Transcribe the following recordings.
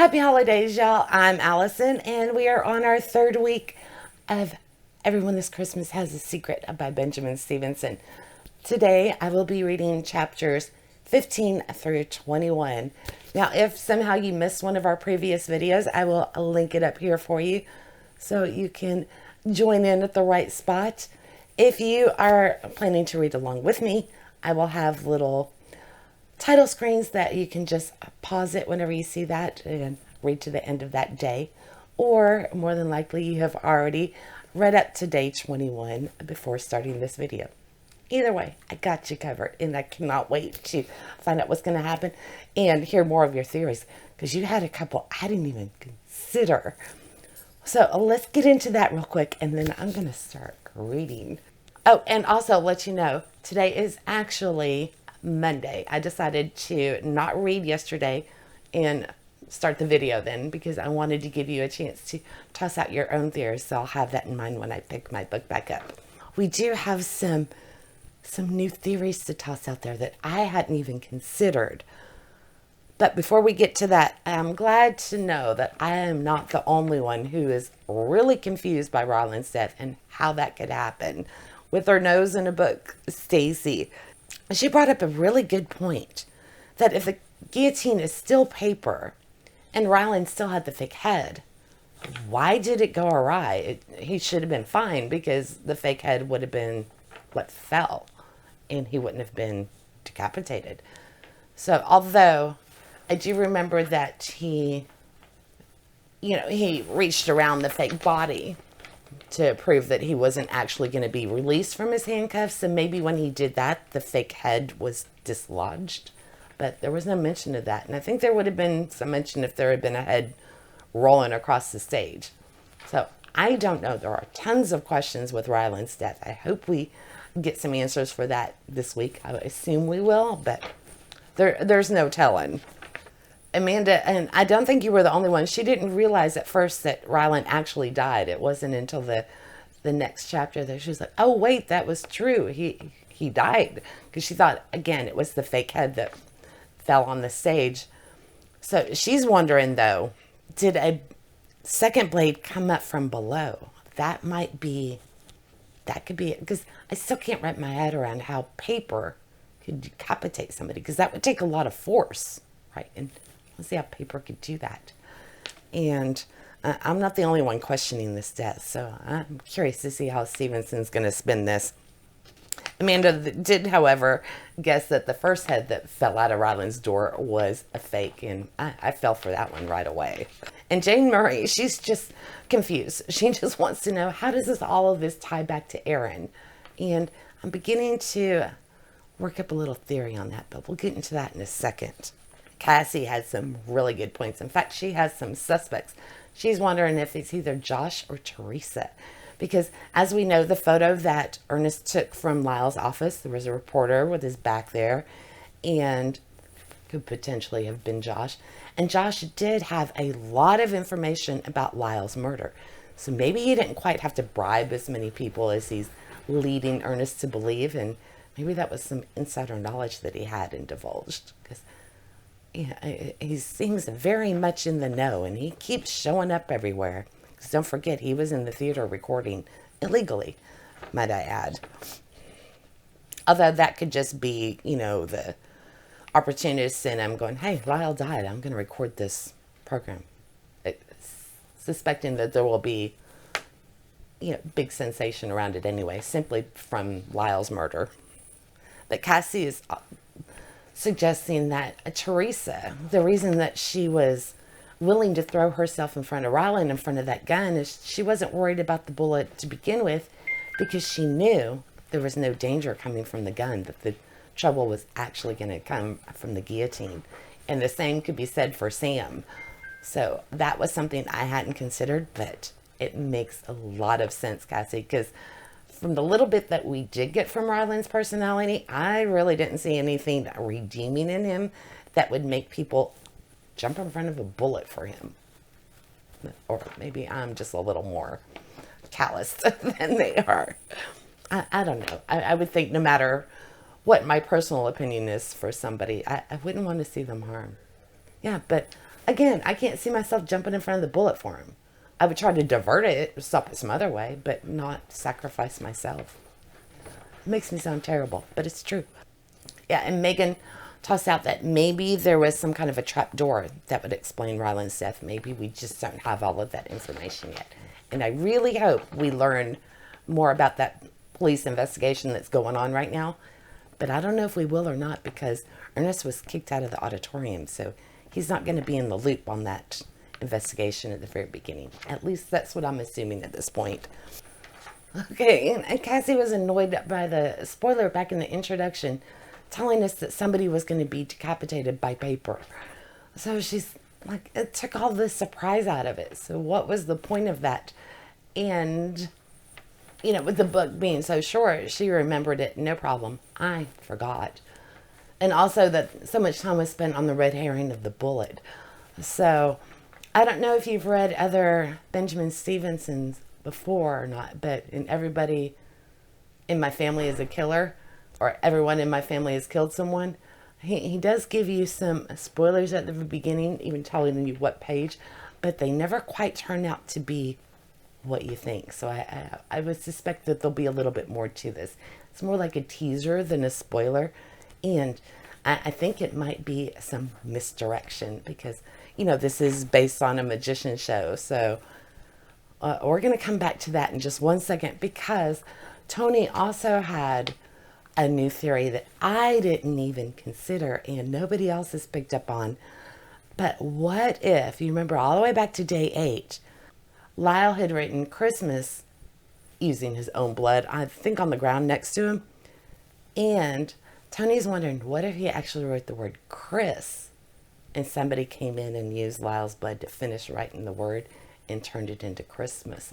Happy holidays, y'all. I'm Allison, and we are on our third week of Everyone This Christmas Has a Secret by Benjamin Stevenson. Today, I will be reading chapters 15 through 21. Now, if somehow you missed one of our previous videos, I will link it up here for you so you can join in at the right spot. If you are planning to read along with me, I will have little title screens that you can just pause it whenever you see that and read to the end of that day. Or more than likely, you have already read up to day 21 before starting this video. Either way, I got you covered, and I cannot wait to find out what's going to happen and hear more of your theories, because you had a couple I didn't even consider. So let's get into that real quick, and then I'm going to start reading. Oh, and also let you know, today is actually Monday. I decided to not read yesterday and start the video then, because I wanted to give you a chance to toss out your own theories. So I'll have that in mind when I pick my book back up. We do have some new theories to toss out there that I hadn't even considered. But before we get to that, I'm glad to know that I am not the only one who is really confused by Ryland's death and how that could happen. With her nose in a book, Stacy, she brought up a really good point, that if the guillotine is still paper and Ryland still had the fake head, why did it go awry? He should have been fine, because the fake head would have been what fell and he wouldn't have been decapitated. So although I do remember that he reached around the fake body to prove that he wasn't actually going to be released from his handcuffs. And maybe when he did that, the fake head was dislodged. But there was no mention of that. And I think there would have been some mention if there had been a head rolling across the stage. So I don't know. There are tons of questions with Ryland's death. I hope we get some answers for that this week. I assume we will, but there's no telling. Amanda, and I don't think you were the only one, she didn't realize at first that Ryland actually died. It wasn't until the next chapter that she was like, oh, wait, that was true. He died. Because she thought, again, it was the fake head that fell on the stage. So she's wondering, though, did a second blade come up from below? That could be it. Because I still can't wrap my head around how paper could decapitate somebody. Because that would take a lot of force, right? And let's see how paper could do that. And I'm not the only one questioning this death, so I'm curious to see how Stevenson's going to spin this. Amanda did, however, guess that the first head that fell out of Ryland's door was a fake, and I fell for that one right away. And Jane Murray, she's just confused. She just wants to know, how does all of this tie back to Aaron? And I'm beginning to work up a little theory on that, but we'll get into that in a second. Cassie has some really good points. In fact, she has some suspects. She's wondering if it's either Josh or Teresa. Because as we know, the photo that Ernest took from Lyle's office, there was a reporter with his back there, and could potentially have been Josh. And Josh did have a lot of information about Lyle's murder. So maybe he didn't quite have to bribe as many people as he's leading Ernest to believe. And maybe that was some insider knowledge that he had and divulged. Because he seems very much in the know, and he keeps showing up everywhere. Because don't forget, he was in the theater recording illegally, might I add. Although that could just be, the opportunist in him going, hey, Lyle died, I'm going to record this program. Suspecting that there will be, big sensation around it anyway, simply from Lyle's murder. But Cassie is suggesting that Teresa, the reason that she was willing to throw herself in front of Ryland in front of that gun is she wasn't worried about the bullet to begin with, because she knew there was no danger coming from the gun, that the trouble was actually going to come from the guillotine. And the same could be said for Sam. So that was something I hadn't considered, but it makes a lot of sense, Cassie, because from the little bit that we did get from Ryland's personality, I really didn't see anything redeeming in him that would make people jump in front of a bullet for him. Or maybe I'm just a little more calloused than they are. I don't know. I would think no matter what my personal opinion is for somebody, I wouldn't want to see them harm. Yeah, but Again, I can't see myself jumping in front of the bullet for him. I would try to divert it, stop it some other way, but not sacrifice myself. It makes me sound terrible, but it's true. Yeah, and Megan tossed out that maybe there was some kind of a trap door that would explain Ryland's death. Maybe we just don't have all of that information yet. And I really hope we learn more about that police investigation that's going on right now. But I don't know if we will or not, because Ernest was kicked out of the auditorium, so he's not going to be in the loop on that investigation at the very beginning. At least that's what I'm assuming at this point. Okay, and Cassie was annoyed by the spoiler back in the introduction telling us that somebody was going to be decapitated by paper. So she's like, it took all the surprise out of it. So what was the point of that? And, you know, with the book being so short, she remembered it, no problem. I forgot. And also that so much time was spent on the red herring of the bullet. So I don't know if you've read other Benjamin Stevenson's before or not, but in Everybody in My Family is a Killer, or Everyone in My Family has killed someone, he does give you some spoilers at the beginning, even telling you what page, but they never quite turn out to be what you think. So I would suspect that there'll be a little bit more to this. It's more like a teaser than a spoiler, and I think it might be some misdirection because, you know, this is based on a magician show. So we're going to come back to that in just one second, because Tony also had a new theory that I didn't even consider and nobody else has picked up on. But what if, you remember all the way back to day 8, Lyle had written Christmas using his own blood, I think on the ground next to him. And Tony's wondering, what if he actually wrote the word Chris and somebody came in and used Lyle's blood to finish writing the word and turned it into Christmas?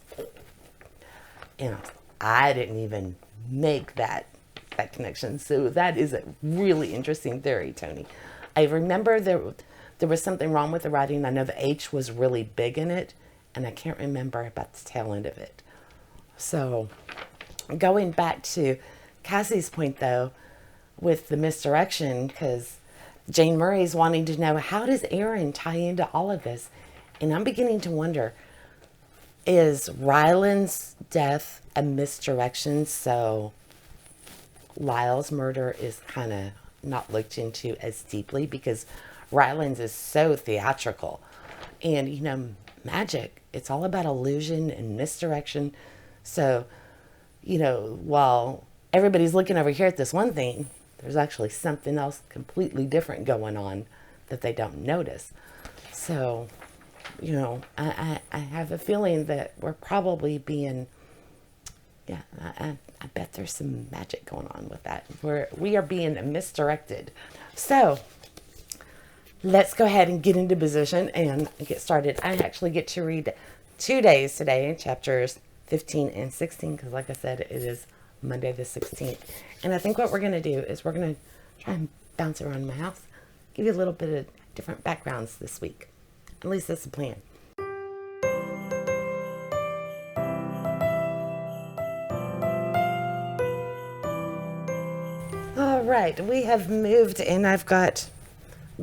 And I didn't even make that connection. So that is a really interesting theory, Tony. I remember there was something wrong with the writing. I know the H was really big in it, and I can't remember about the tail end of it. So going back to Cassie's point, though, with the misdirection, because Jane Murray's wanting to know, how does Aaron tie into all of this? And I'm beginning to wonder, is Ryland's death a misdirection so Lyle's murder is kind of not looked into as deeply? Because Ryland's is so theatrical. And, you know, magic, it's all about illusion and misdirection. So, you know, while everybody's looking over here at this one thing, there's actually something else completely different going on that they don't notice. So, you know, I have a feeling that we're probably being, yeah, I bet there's some magic going on with that. We are being misdirected. So let's go ahead and get into position and get started. I actually get to read 2 days today, chapters 15 and 16, because like I said, it is Monday the 16th. And I think what we're going to do is we're going to try and bounce around my house, give you a little bit of different backgrounds this week. At least that's the plan. All right, we have moved, and I've got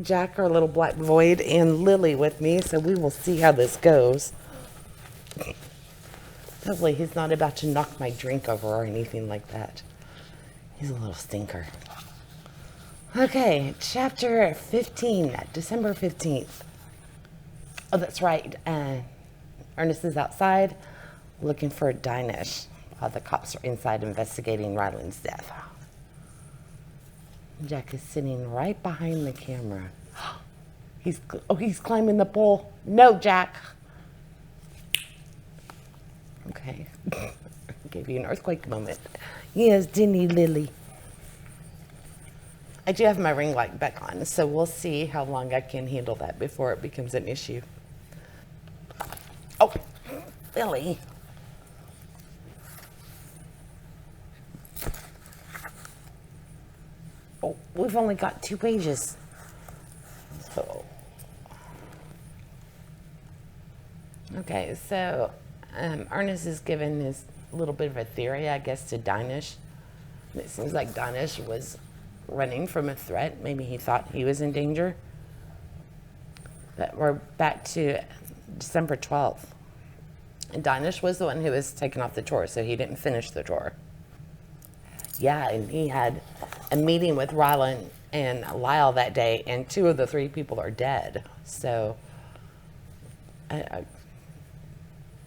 Jack, our little black void, and Lily with me, so we will see how this goes. Hopefully he's not about to knock my drink over or anything like that. He's a little stinker. Okay, chapter 15, December 15th. Oh, that's right. Ernest is outside looking for Dinesh while the cops are inside investigating Ryland's death. Jack is sitting right behind the camera. He's climbing the pole. No, Jack. Okay. Gave you an earthquake moment. Yes, didn't he, Lily? I do have my ring light back on, so we'll see how long I can handle that before it becomes an issue. Oh, Lily. Oh, we've only got 2 pages. So, okay, so Ernest is giving this little bit of a theory, I guess, to Dinesh. It seems like Dinesh was running from a threat. Maybe he thought he was in danger. But we're back to December 12th. And Danish was the one who was taken off the tour, so he didn't finish the tour. Yeah, and he had a meeting with Rylan and Lyle that day, and 2 of the 3 people are dead. So,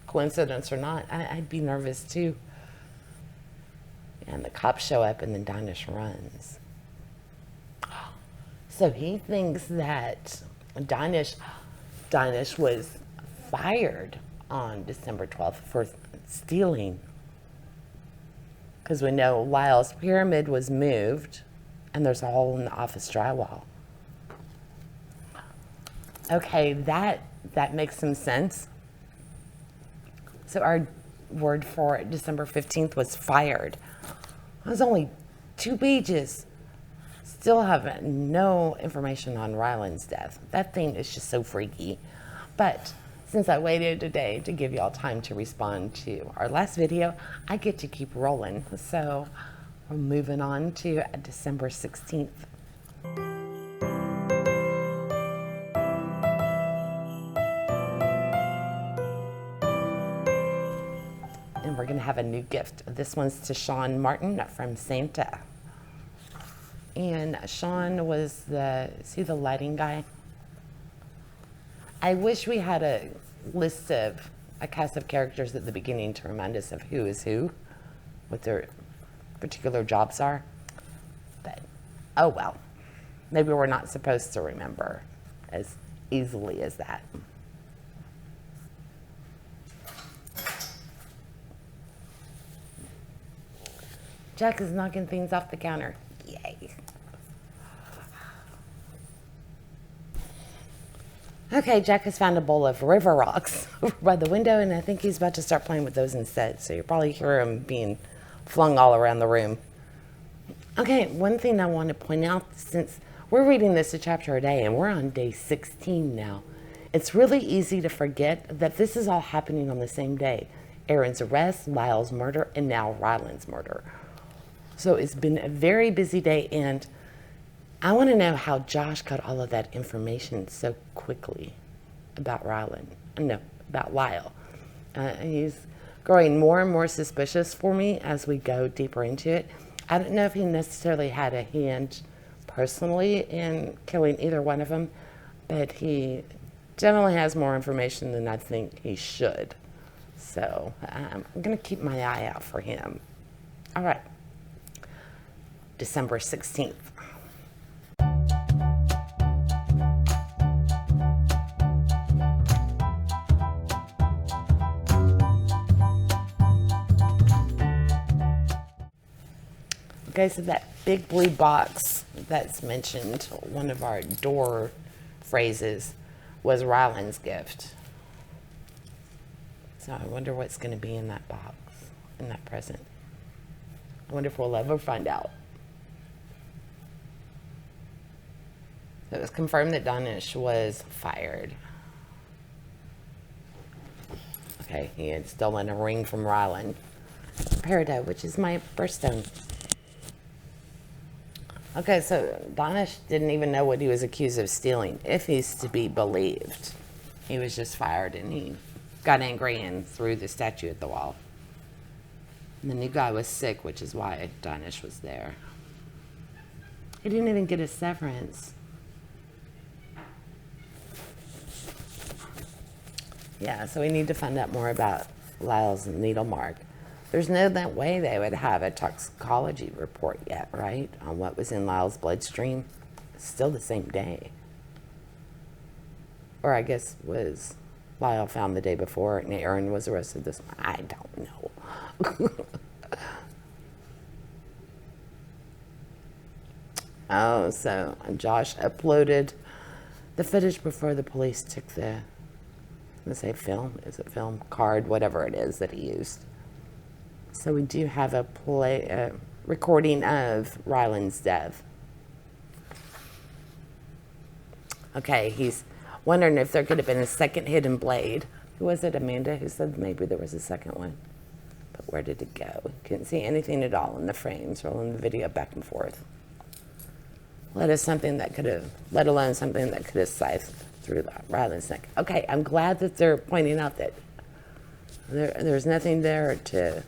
coincidence or not, I'd be nervous too. And the cops show up, and then Danish runs. So he thinks that Danish was fired on December 12th for stealing. Because we know Lyle's pyramid was moved, and there's a hole in the office drywall. Okay, that makes some sense. So our word for December 15th was fired. It was only 2 pages. Still have no information on Ryland's death. That thing is just so freaky. But since I waited today to give y'all time to respond to our last video, I get to keep rolling. So we're moving on to December 16th. And we're going to have a new gift. This one's to Sean Martin from Santa. And Sean was is he the lighting guy? I wish we had a cast of characters at the beginning to remind us of who is who, what their particular jobs are. But, oh well. Maybe we're not supposed to remember as easily as that. Jack is knocking things off the counter. Yay. Okay, Jack has found a bowl of river rocks over by the window, and I think he's about to start playing with those instead. So you'll probably hear him being flung all around the room. Okay, one thing I want to point out, since we're reading this a chapter a day, and we're on day 16 now, it's really easy to forget that this is all happening on the same day. Aaron's arrest, Lyle's murder, and now Ryland's murder. So it's been a very busy day, and I want to know how Josh got all of that information so quickly about about Lyle. He's growing more and more suspicious for me as we go deeper into it. I don't know if he necessarily had a hand personally in killing either one of them, but he definitely has more information than I think he should. So I'm going to keep my eye out for him. All right. December 16th. Okay, so that big blue box that's mentioned, one of our door phrases, was Ryland's gift. So I wonder what's going to be in that box, in that present. I wonder if we'll ever find out. So it was confirmed that Danish was fired. Okay, he had stolen a ring from Ryland. Peridot, which is my birthstone. Okay, so Danish didn't even know what he was accused of stealing, if he's to be believed. He was just fired, and he got angry and threw the statue at the wall. And the new guy was sick, which is why Danish was there. He didn't even get a severance. Yeah, so we need to find out more about Lyle's needle mark. There's no that way they would have a toxicology report yet, right? On what was in Lyle's bloodstream. It's still the same day. Or I guess was Lyle found the day before and Aaron was arrested this morning. I don't know. Oh, so Josh uploaded the footage before the police took the, let's say film, is it film? Card, whatever it is that he used. So we do have a recording of Ryland's death. Okay, he's wondering if there could have been a second hidden blade. Who was it, Amanda, who said maybe there was a second one? But where did it go? Couldn't see anything at all in the frames, rolling the video back and forth. Let alone something that could have through Ryland's neck. Okay, I'm glad that they're pointing out that there's nothing there to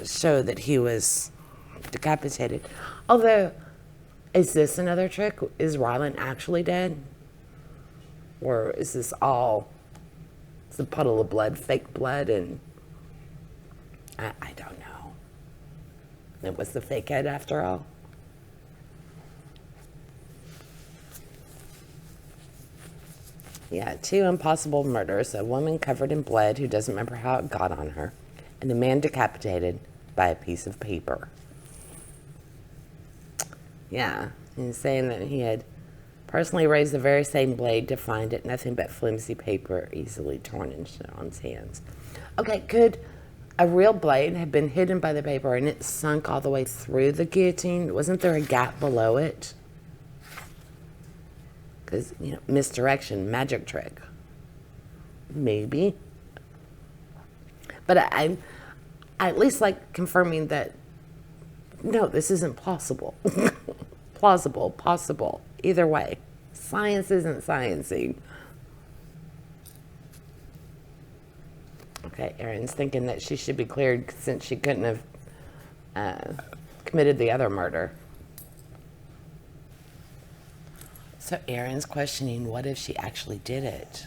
show that he was decapitated. Although, is this another trick? Is Ryland actually dead? Or is this all, it's a puddle of blood, fake blood, and I don't know. It was the fake head after all. Yeah, 2 impossible murders. A woman covered in blood who doesn't remember how it got on her. And a man decapitated by a piece of paper. Yeah, he's saying that he had personally raised the very same blade to find it nothing but flimsy paper, easily torn in Sean's hands. Okay, could a real blade have been hidden by the paper and it sunk all the way through the guillotine? Wasn't there a gap below it? Because, you know, misdirection, magic trick. Maybe. But I at least like confirming that, no, this isn't plausible. Plausible, possible. Either way. Science isn't sciencing. Okay, Erin's thinking that she should be cleared since she couldn't have committed the other murder. So Erin's questioning, what if she actually did it?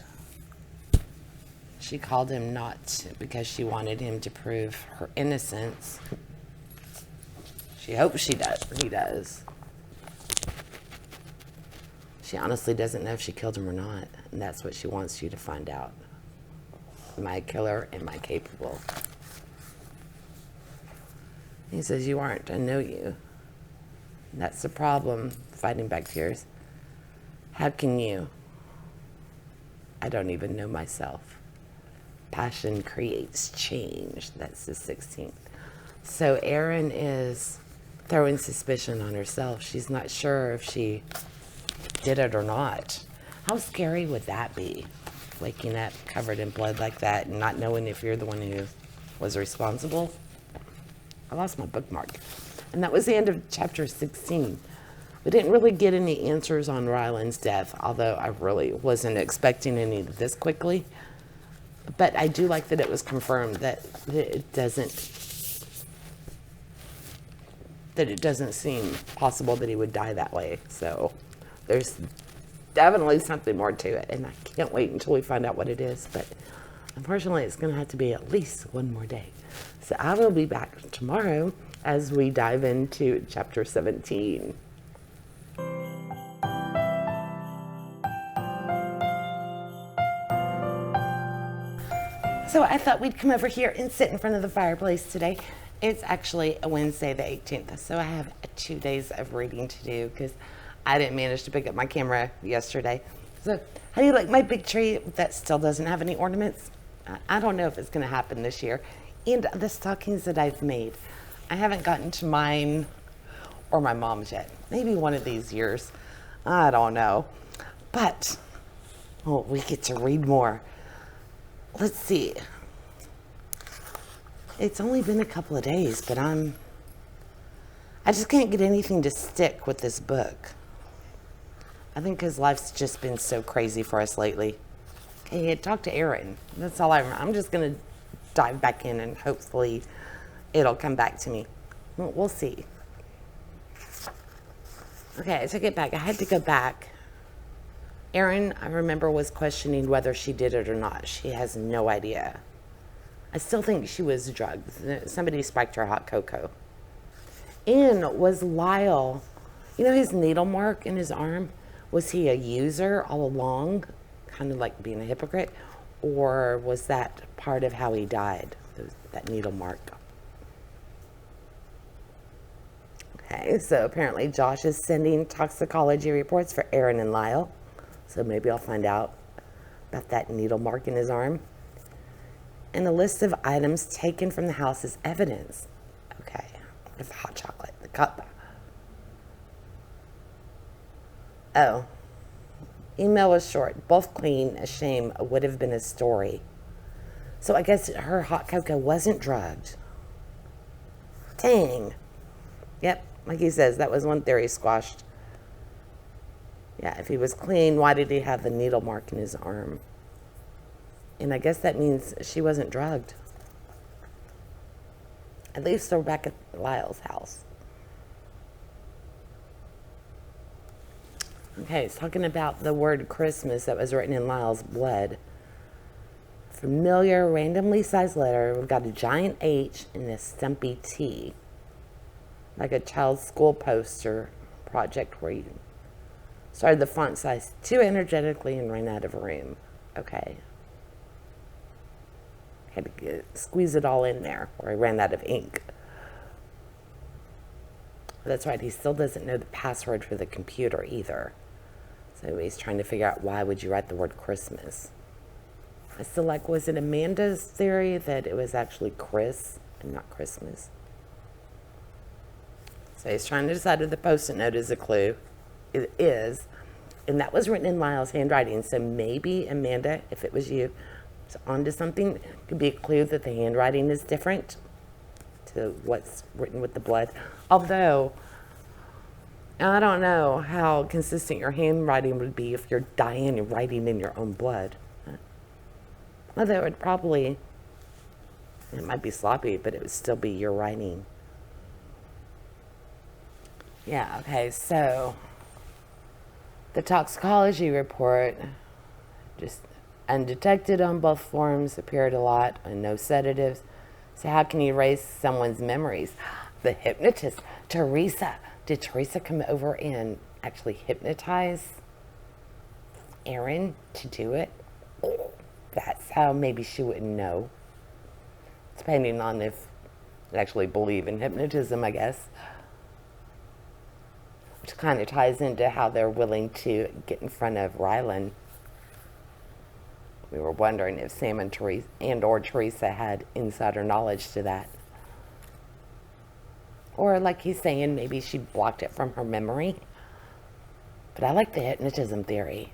She called him not because she wanted him to prove her innocence. She hopes he does. She honestly doesn't know if she killed him or not, and that's what she wants you to find out. Am I a killer? Am I capable? He says, you aren't. I know you. And that's the problem, fighting back tears. How can you? I don't even know myself. Passion creates change. That's the 16th. So Erin is throwing suspicion on herself. She's not sure if she did it or not. How scary would that be? Waking up covered in blood like that and not knowing if you're the one who was responsible? I lost my bookmark. And that was the end of chapter 16. We didn't really get any answers on Ryland's death, although I really wasn't expecting any this quickly. But I do like that it was confirmed that it doesn't seem possible that he would die that way. So there's definitely something more to it, and I can't wait until we find out what it is. But unfortunately, it's going to have to be at least one more day. So I will be back tomorrow as we dive into chapter 17. So I thought we'd come over here and sit in front of the fireplace today. It's actually a Wednesday the 18th, so I have 2 days of reading to do because I didn't manage to pick up my camera yesterday. So how do you like my big tree that still doesn't have any ornaments? I don't know if it's going to happen this year. And the stockings that I've made, I haven't gotten to mine or my mom's yet. Maybe one of these years. I don't know. But, oh, we get to read more. Let's see. It's only been a couple of days, but I just can't get anything to stick with this book. I think because life's just been so crazy for us lately. Okay, talk to Erin. That's all I remember. I'm just going to dive back in and hopefully it'll come back to me. We'll see. Okay, I took it back. I had to go back. Erin, I remember, was questioning whether she did it or not. She has no idea. I still think she was drugged. Somebody spiked her hot cocoa. And was Lyle, you know his needle mark in his arm? Was he a user all along, kind of like being a hypocrite? Or was that part of how he died, that needle mark? Okay, so apparently Josh is sending toxicology reports for Erin and Lyle. So maybe I'll find out about that needle mark in his arm. And a list of items taken from the house as evidence. Okay, with hot chocolate, the cup. Oh, email was short. Both clean, a shame, would have been a story. So I guess her hot cocoa wasn't drugged. Dang. Yep, like he says, that was one theory squashed. Yeah, if he was clean, why did he have the needle mark in his arm? And I guess that means she wasn't drugged. At least they're back at Lyle's house. Okay, it's talking about the word Christmas that was written in Lyle's blood. Familiar, randomly sized letter. We've got a giant H and a stumpy T. Like a child's school poster project where you started the font size too energetically and ran out of room. Okay. Had to squeeze it all in there, or I ran out of ink. That's right, he still doesn't know the password for the computer either. So he's trying to figure out, why would you write the word Christmas? I still like, was it Amanda's theory that it was actually Chris and not Christmas? So he's trying to decide if the Post-it note is a clue. It is. And that was written in Lyle's handwriting. So maybe, Amanda, if it was you, it's onto something. It could be a clue that the handwriting is different to what's written with the blood. Although, I don't know how consistent your handwriting would be if you're dying and writing in your own blood. Although it might be sloppy, but it would still be your writing. Yeah, okay, so the toxicology report, just undetected on both forms, appeared a lot, and no sedatives. So how can you erase someone's memories? The hypnotist, Teresa. Did Teresa come over and actually hypnotize Aaron to do it? That's how maybe she wouldn't know. Depending on if they actually believe in hypnotism, I guess. Which kind of ties into how they're willing to get in front of Rylan. We were wondering if Sam and Teresa had insider knowledge to that. Or like he's saying, maybe she blocked it from her memory. But I like the hypnotism theory.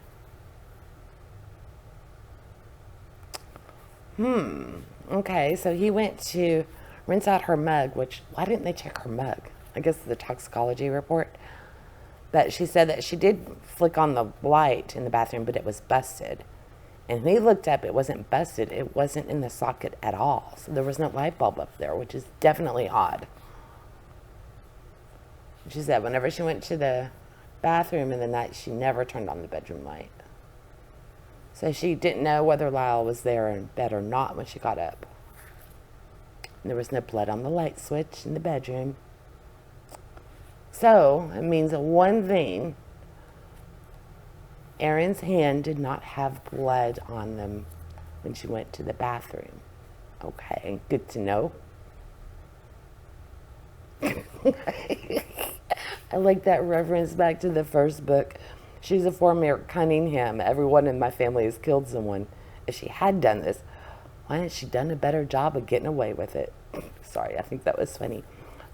Okay, so he went to rinse out her mug, which, why didn't they check her mug? I guess the toxicology report. But she said that she did flick on the light in the bathroom, but it was busted. And when he looked up, it wasn't busted. It wasn't in the socket at all. So there was no light bulb up there, which is definitely odd. She said whenever she went to the bathroom in the night, she never turned on the bedroom light. So she didn't know whether Lyle was there in bed or not when she got up. And there was no blood on the light switch in the bedroom. So it means one thing. Erin's hand did not have blood on them when she went to the bathroom. Okay, good to know. I like that reference back to the first book. She's a former Cunningham. Everyone in my family has killed someone. If she had done this, why hadn't she done a better job of getting away with it? Sorry, I think that was funny.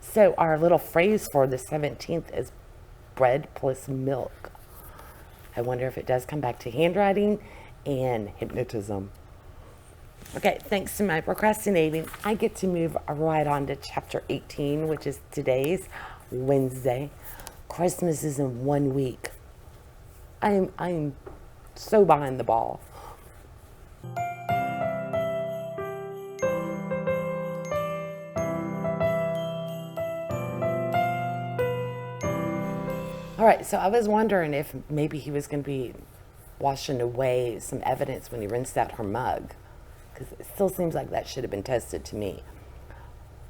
So our little phrase for the 17th is bread plus milk. I wonder if it does come back to handwriting and hypnotism. Okay, thanks to my procrastinating, I get to move right on to chapter 18, which is today's Wednesday. Christmas is in 1 week. I'm so behind the ball. All right, so I was wondering if maybe he was going to be washing away some evidence when he rinsed out her mug, because it still seems like that should have been tested to me.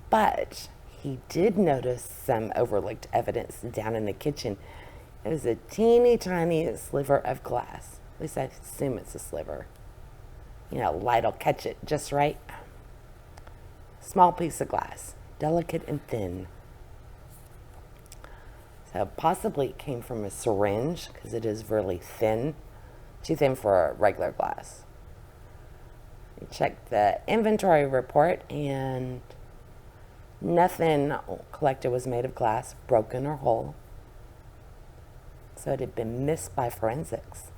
But he did notice some overlooked evidence down in the kitchen. It was a teeny tiny sliver of glass. At least I assume it's a sliver. You know, light will catch it just right. Small piece of glass, delicate and thin. So possibly it came from a syringe, because it is really thin. Too thin for a regular glass. We checked the inventory report, and nothing collected was made of glass, broken or whole. So it had been missed by forensics.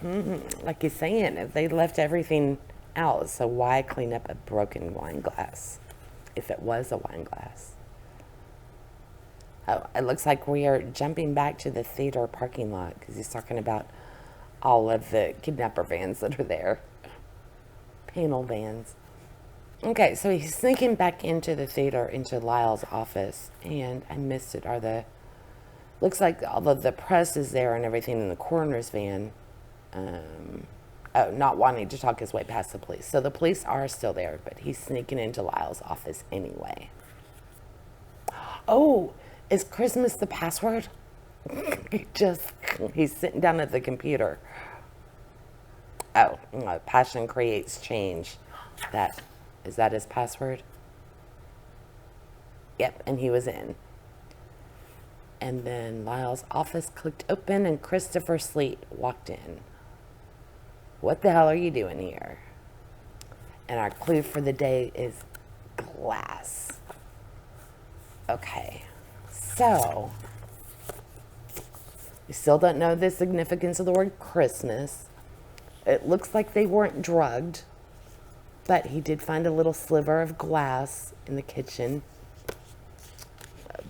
Like he's saying, if they left everything out, so why clean up a broken wine glass if it was a wine glass? Oh, it looks like we are jumping back to the theater parking lot because he's talking about all of the kidnapper vans that are there. Panel vans. Okay, so he's sneaking back into the theater, into Lyle's office, and I missed it. Looks like all of the press is there and everything in the coroner's van. Not wanting to talk his way past the police. So the police are still there, but he's sneaking into Lyle's office anyway. Oh, is Christmas the password? He's sitting down at the computer. Oh, passion creates change. Is that his password? Yep, and he was in. And then Lyle's office clicked open and Christopher Sleet walked in. What the hell are you doing here? And our clue for the day is glass. Okay, so we still don't know the significance of the word Christmas. It looks like they weren't drugged, but he did find a little sliver of glass in the kitchen,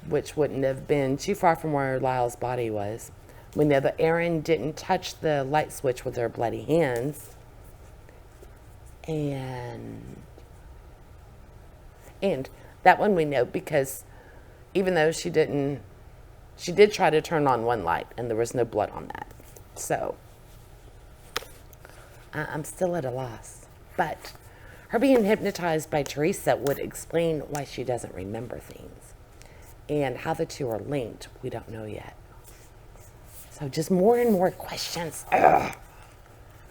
which wouldn't have been too far from where Lyle's body was. We know that Erin didn't touch the light switch with her bloody hands. And that one we know because even though she did try to turn on one light and there was no blood on that. So I'm still at a loss. But her being hypnotized by Teresa would explain why she doesn't remember things. And how the two are linked, we don't know yet. So just more and more questions. Ugh.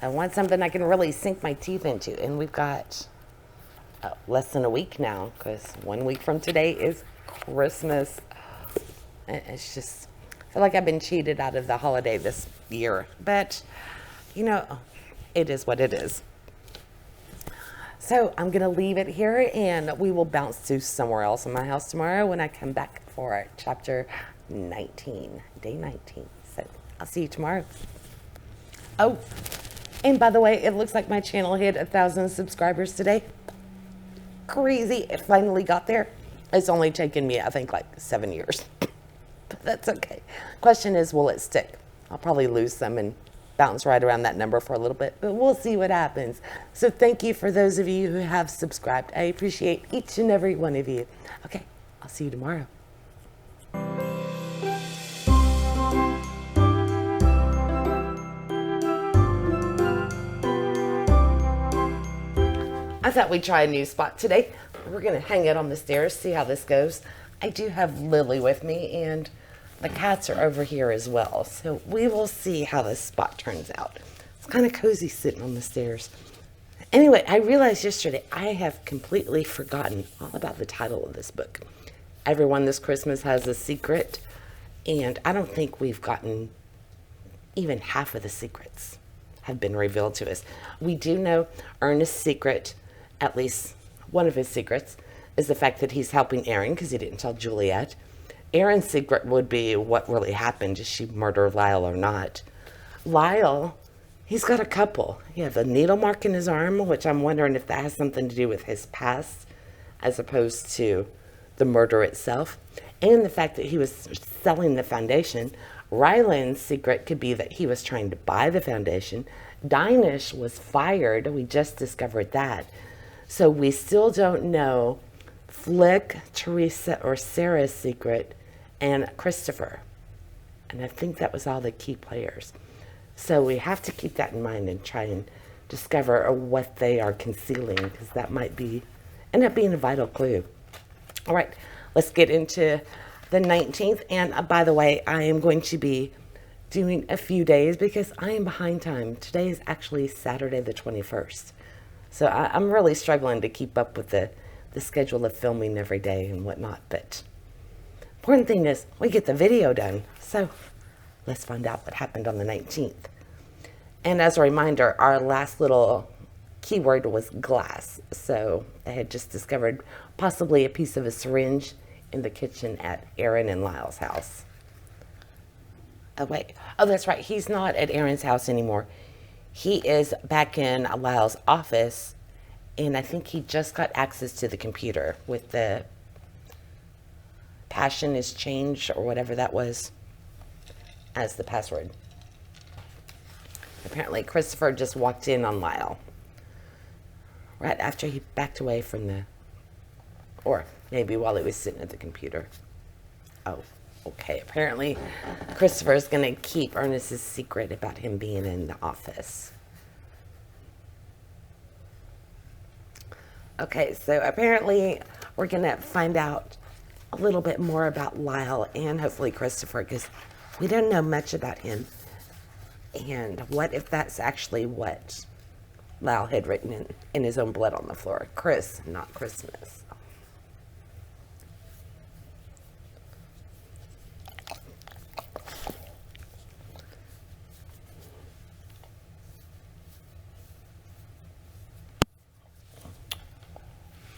I want something I can really sink my teeth into. And we've got less than a week now, because 1 week from today is Christmas. It's just, I feel like I've been cheated out of the holiday this year. But, it is what it is. So I'm going to leave it here, and we will bounce to somewhere else in my house tomorrow when I come back for chapter 19, day 19. So I'll see you tomorrow. Oh, and by the way, it looks like my channel hit 1,000 subscribers today. Crazy. It finally got there. It's only taken me, I think, like 7 years. But that's okay. Question is, will it stick? I'll probably lose some and bounce right around that number for a little bit, but we'll see what happens. So thank you for those of you who have subscribed. I appreciate each and every one of you. Okay, I'll see you tomorrow. I thought we'd try a new spot today. We're going to hang out on the stairs, see how this goes. I do have Lily with me, and the cats are over here as well. So we will see how this spot turns out. It's kind of cozy sitting on the stairs. Anyway, I realized yesterday I have completely forgotten all about the title of this book. Everyone this Christmas has a secret, and I don't think we've gotten even half of the secrets have been revealed to us. We do know Ernest's secret, at least one of his secrets, is the fact that he's helping Erin because he didn't tell Juliet. Erin's secret would be what really happened. Did she murder Lyle or not? Lyle, he's got a couple. He has a needle mark in his arm, which I'm wondering if that has something to do with his past as opposed to the murder itself. And the fact that he was selling the foundation. Ryland's secret could be that he was trying to buy the foundation. Dinesh was fired. We just discovered that. So we still don't know Flick, Teresa, or Sarah's secret, and Christopher. And I think that was all the key players. So we have to keep that in mind and try and discover what they are concealing, because that might end up being a vital clue. All right, let's get into the 19th. And by the way, I am going to be doing a few days because I am behind time. Today is actually Saturday the 21st. So I'm really struggling to keep up with the schedule of filming every day and whatnot. But important thing is we get the video done. So let's find out what happened on the 19th. And as a reminder, our last little keyword was glass. So I had just discovered possibly a piece of a syringe in the kitchen at Erin and Lyle's house. Oh, wait. Oh, that's right. He's not at Erin's house anymore. He is back in Lyle's office, and I think he just got access to the computer with the passion is changed or whatever that was as the password. Apparently, Christopher just walked in on Lyle right after he backed away from or maybe while he was sitting at the computer. Oh, okay. Apparently, Christopher is going to keep Ernest's secret about him being in the office. Okay, so apparently we're going to find out a little bit more about Lyle and hopefully Christopher, because we don't know much about him. And what if that's actually what Lyle had written in his own blood on the floor? Chris, not Christmas.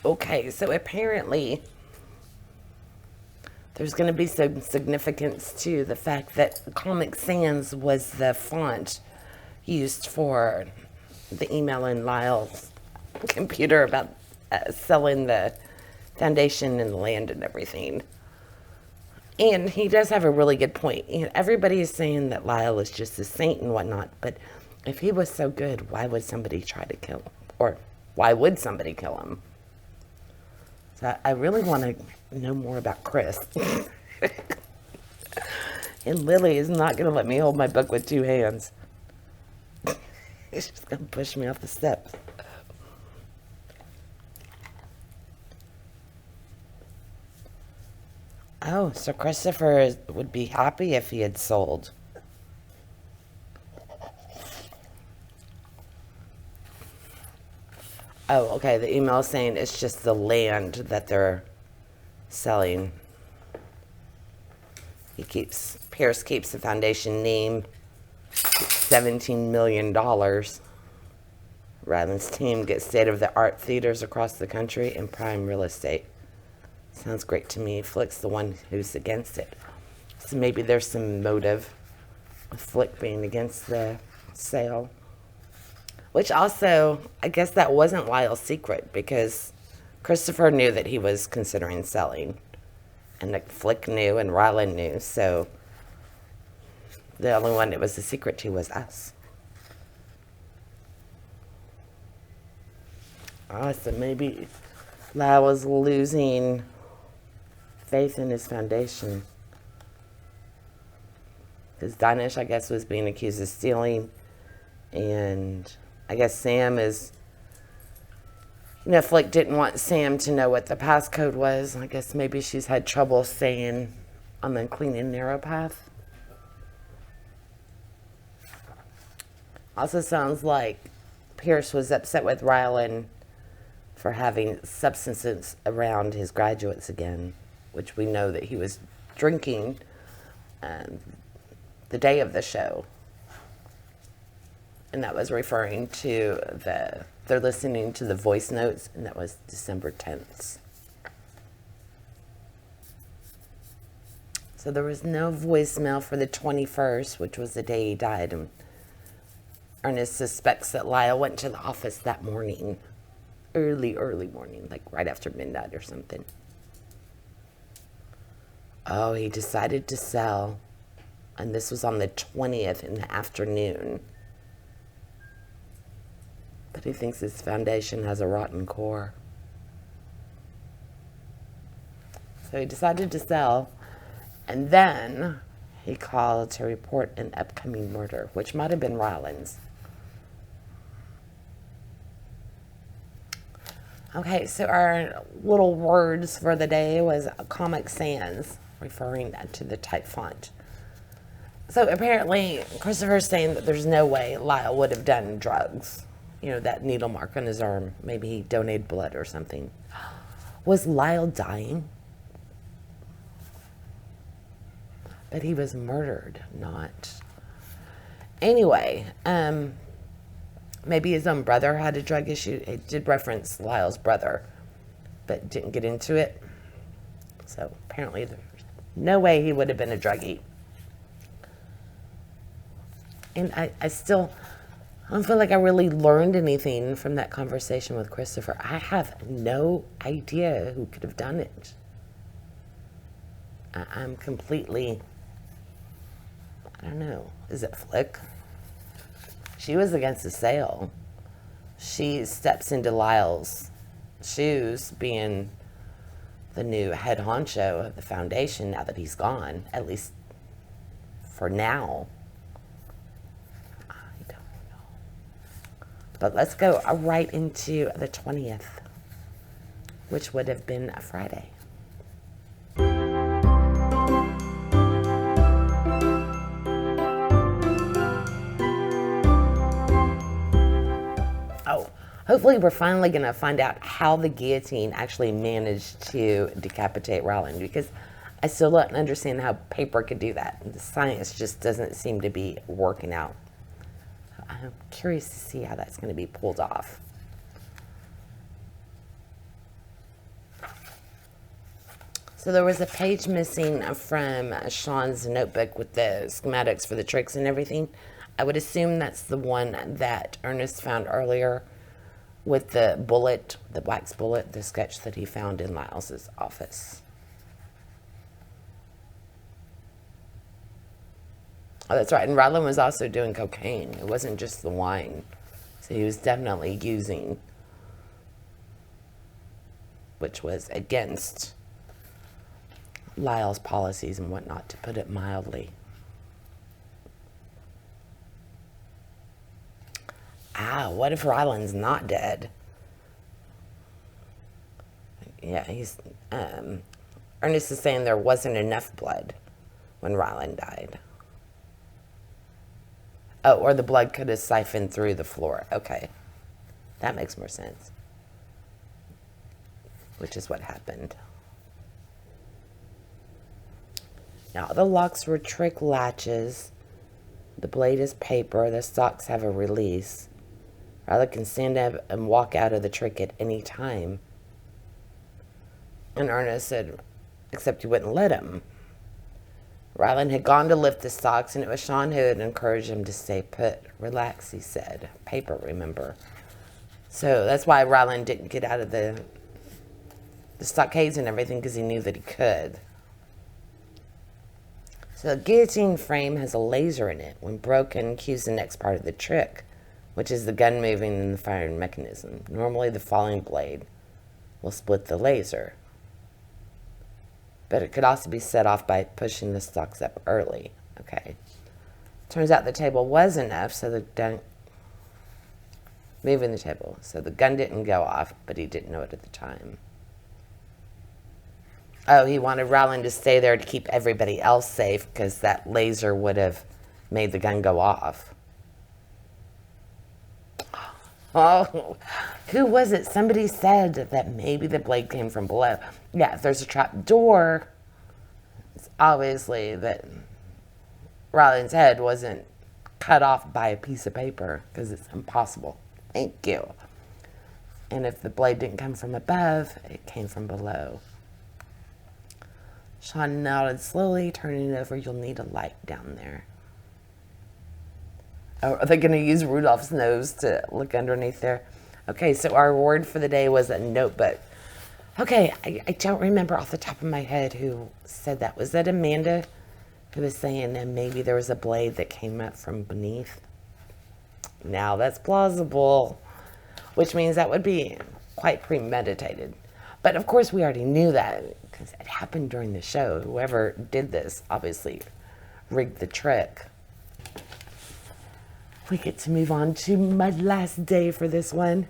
Okay, so apparently there's going to be some significance to the fact that Comic Sans was the font used for the email in Lyle's computer about selling the foundation and the land and everything. And he does have a really good point. And everybody is saying that Lyle is just a saint and whatnot, but if he was so good, why would somebody try to kill him? Or why would somebody kill him? So I really want to know more about Chris. And Lily is not going to let me hold my book with two hands. She's going to push me off the steps. Oh, so Christopher would be happy if he had sold. Oh, okay. The email is saying it's just the land that they're selling. Pierce keeps the foundation name, $17 million. Ryland's team gets state-of-the-art theaters across the country and prime real estate. Sounds great to me. Flick's the one who's against it. So maybe there's some motive with Flick being against the sale. Which also, I guess that wasn't Lyle's secret, because Christopher knew that he was considering selling. And that Flick knew and Ryland knew, so the only one that was a secret to was us. Oh, so maybe Lyle was losing faith in his foundation. Because Danish, I guess, was being accused of stealing. And I guess Sam is... Flick didn't want Sam to know what the passcode was. I guess maybe she's had trouble staying on the clean and narrow path. Also sounds like Pierce was upset with Ryland for having substances around his graduates again, which we know that he was drinking the day of the show. And that was referring to they're listening to the voice notes, and that was December 10th. So there was no voicemail for the 21st, which was the day he died. And Ernest suspects that Lyle went to the office that morning. Early morning, like right after midnight or something. Oh, he decided to sell. And this was on the 20th in the afternoon. But he thinks his foundation has a rotten core. So he decided to sell. And then he called to report an upcoming murder, which might have been Ryland's. Okay, so our little words for the day was Comic Sans, referring to the type font. So apparently, Christopher's saying that there's no way Lyle would have done drugs. That needle mark on his arm. Maybe he donated blood or something. Was Lyle dying? But he was murdered, not. Anyway, maybe his own brother had a drug issue. It did reference Lyle's brother, but didn't get into it. So apparently there's no way he would have been a druggie. And I don't feel like I really learned anything from that conversation with Christopher. I have no idea who could have done it. I'm completely, I don't know, is it Flick? She was against the sale. She steps into Lyle's shoes, being the new head honcho of the foundation now that he's gone, at least for now. I don't know. But let's go right into the 20th, which would have been a Friday. Oh, hopefully we're finally going to find out how the guillotine actually managed to decapitate Rowland, because I still don't understand how paper could do that. The science just doesn't seem to be working out. I'm curious to see how that's going to be pulled off. So there was a page missing from Sean's notebook with the schematics for the tricks and everything. I would assume that's the one that Ernest found earlier with the bullet, the wax bullet, the sketch that he found in Lyle's office. Oh, that's right. And Ryland was also doing cocaine. It wasn't just the wine. So he was definitely using, which was against Lyle's policies and whatnot, to put it mildly. What if Ryland's not dead? Yeah, he's, Ernest is saying there wasn't enough blood when Ryland died. Oh, or the blood could have siphoned through the floor. Okay. That makes more sense. Which is what happened. Now, the locks were trick latches. The blade is paper. The stocks have a release. Ryland can stand up and walk out of the trick at any time. And Ernest said, except you wouldn't let him. Ryland had gone to lift the stocks, and it was Sean who had encouraged him to stay put. Relax, he said. Paper, remember. So that's why Ryland didn't get out of the stockades and everything, because he knew that he could. So the guillotine frame has a laser in it. When broken, cues the next part of the trick, which is the gun moving and the firing mechanism. Normally, the falling blade will split the laser, but it could also be set off by pushing the stocks up early. Okay. Turns out the table was enough, so the gun, moving the table, so the gun didn't go off, but he didn't know it at the time. Oh, he wanted Rowland to stay there to keep everybody else safe, because that laser would have made the gun go off. Oh, who was it? Somebody said that maybe the blade came from below. Yeah, if there's a trap door, it's obviously that Rowland's head wasn't cut off by a piece of paper, because it's impossible. Thank you. And if the blade didn't come from above, it came from below. Sean nodded slowly, turning it over. You'll need a light down there. Oh, are they going to use Rudolph's nose to look underneath there? Okay, so our word for the day was a notebook. Okay, I don't remember off the top of my head who said that. Was that Amanda who was saying that maybe there was a blade that came up from beneath? Now that's plausible, which means that would be quite premeditated. But of course we already knew that because it happened during the show. Whoever did this obviously rigged the trick. We get to move on to my last day for this one.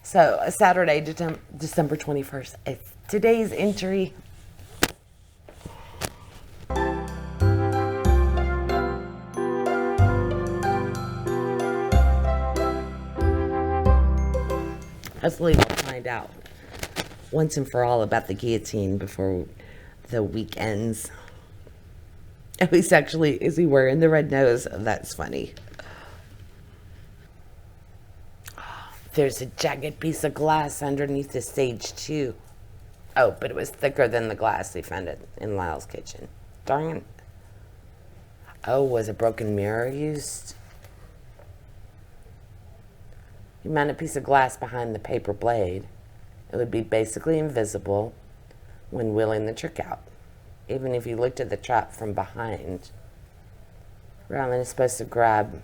So, Saturday, December 21st. It's today's entry. Hopefully we'll find out once and for all about the guillotine before the week ends. At least actually, is he wearing the red nose? That's funny. There's a jagged piece of glass underneath the stage too. Oh, but it was thicker than the glass they found it in Lyle's kitchen. Darn it. Oh, was a broken mirror used? You mount a piece of glass behind the paper blade. It would be basically invisible when wheeling the trick out. even if you looked at the trap from behind. Rylan is supposed to grab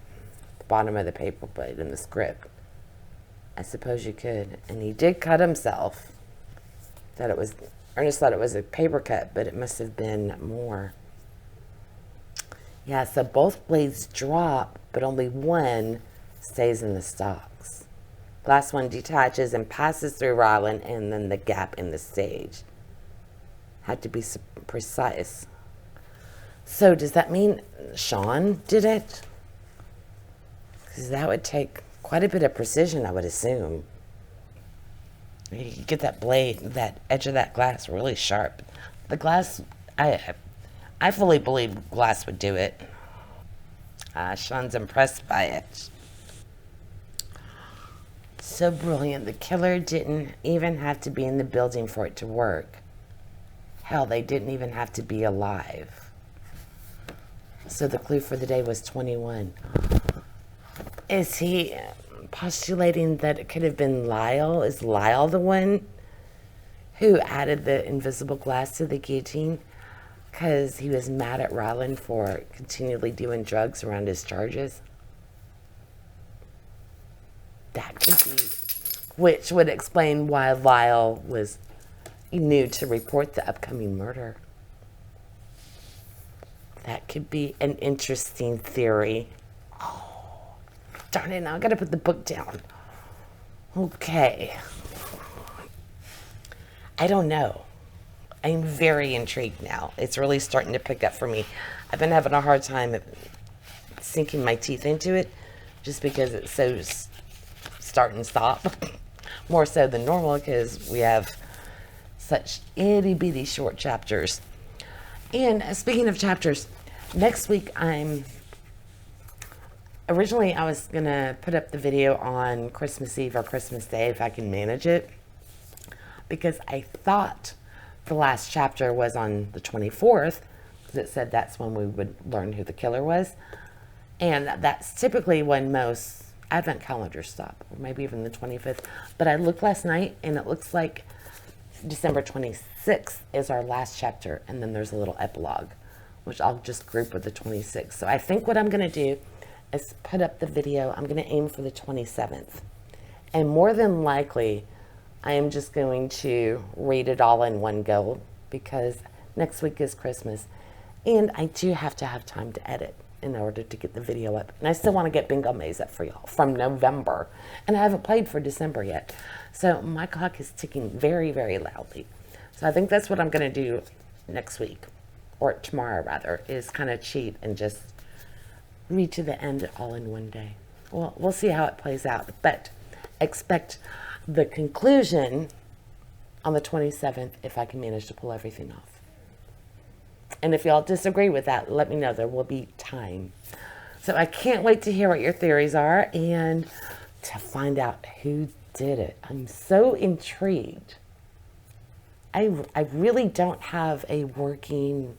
the bottom of the paper plate in the script. I suppose you could. And he did cut himself. Ernest thought it was a paper cut, but it must have been more. Yeah, so both blades drop, but only one stays in the stocks. Last one detaches and passes through Rylan and then the gap in the stage. Had to be precise. So does that mean Sean did it? Because that would take quite a bit of precision, I would assume. You could get that blade, that edge of that glass really sharp. The glass, I fully believe glass would do it. Sean's impressed by it. So brilliant. The killer didn't even have to be in the building for it to work. Hell, they didn't even have to be alive. So the clue for the day was 21. Is he postulating that it could have been Lyle? Is Lyle the one who added the invisible glass to the guillotine? Because he was mad at Rylan for continually doing drugs around his charges? That could be, which would explain why Lyle knew to report the upcoming murder. That could be an interesting theory. Oh, darn it, now I gotta put the book down. Okay. I don't know. I'm very intrigued now. It's really starting to pick up for me. I've been having a hard time sinking my teeth into it just because it's so start and stop. More so than normal because we have such itty bitty short chapters. And speaking of chapters, next week originally I was gonna put up the video on Christmas Eve or Christmas Day if I can manage it, because I thought the last chapter was on the 24th because it said that's when we would learn who the killer was, and that's typically when most Advent calendars stop, or maybe even the 25th. But I looked last night and it looks like December 26th is our last chapter, and then there's a little epilogue, which I'll just group with the 26th. So I think what I'm going to do is put up the video. I'm going to aim for the 27th. And more than likely, I am just going to read it all in one go because next week is Christmas. And I do have to have time to edit in order to get the video up. And I still want to get Bingo Maze up for y'all from November. And I haven't played for December yet. So my clock is ticking very, very loudly. So I think that's what I'm going to do next week, or tomorrow rather, is kind of cheat and just read to the end all in one day. Well, we'll see how it plays out. But expect the conclusion on the 27th if I can manage to pull everything off. And if y'all disagree with that, let me know. There will be time. So I can't wait to hear what your theories are and to find out who did it. I'm so intrigued. I really don't have a working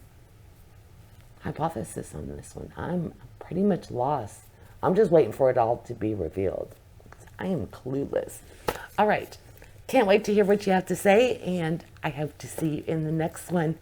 hypothesis on this one. I'm pretty much lost. I'm just waiting for it all to be revealed. I am clueless. All right. Can't wait to hear what you have to say, and I hope to see you in the next one.